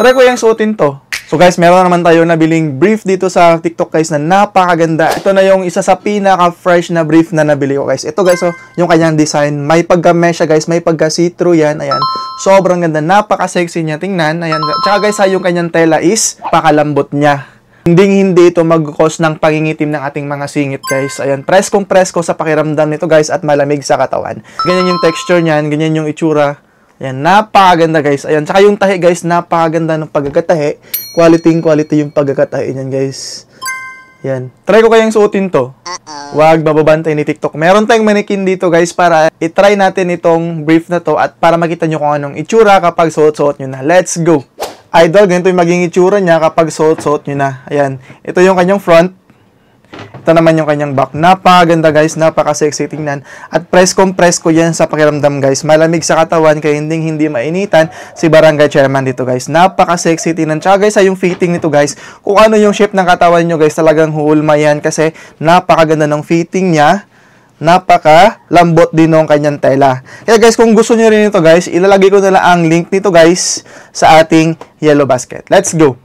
try ko yung suotin to. So guys, meron naman tayo nabiling brief dito sa TikTok guys na napakaganda. Ito na yung isa sa pinaka-fresh na brief na nabili ko guys. Ito guys, oh, yung kanyang design. May pagka-mesh yan guys, may pagka-see-through yan. Ayan. Sobrang ganda. Napaka-sexy niya. Tingnan. Ayan. Tsaka guys, yung kanyang tela is pakalambot niya. Hindi ito mag-cause ng pangingitim ng ating mga singit guys. Ayan. Preskong presko sa pakiramdam nito guys at malamig sa katawan. Ganyan yung texture niyan. Ganyan yung itsura. Ayan, napakaganda guys. Ayan, tsaka yung tahi guys, napakaganda ng pagkakatahi. Quality yung pagkakatahi niyan guys. Ayan. Try ko kayang suotin to. Huwag bababantay ni TikTok. Meron tayong manikin dito guys para itry natin itong brief na to at para makita nyo kung anong itsura kapag suot-suot nyo na. Let's go! Idol, ganito yung maging itsura niya kapag suot-suot nyo na. Ayan. Ito yung kanyang front. Ito naman yung kanyang back. Napakaganda guys, napaka-sexy tingnan. At preskong presko yan sa pakiramdam guys. Malamig sa katawan kaya hindi mainitan si Barangay Chairman dito guys. Napaka-sexy tingnan. Tsaka guys, yung fitting nito guys, kung ano yung shape ng katawan nyo guys, talagang huulma yan kasi napakaganda ng fitting niya. Napaka-lambot din ng kanyang tela. Kaya guys, kung gusto nyo rin ito guys, ilalagay ko na lang ang link nito guys sa ating yellow basket. Let's go!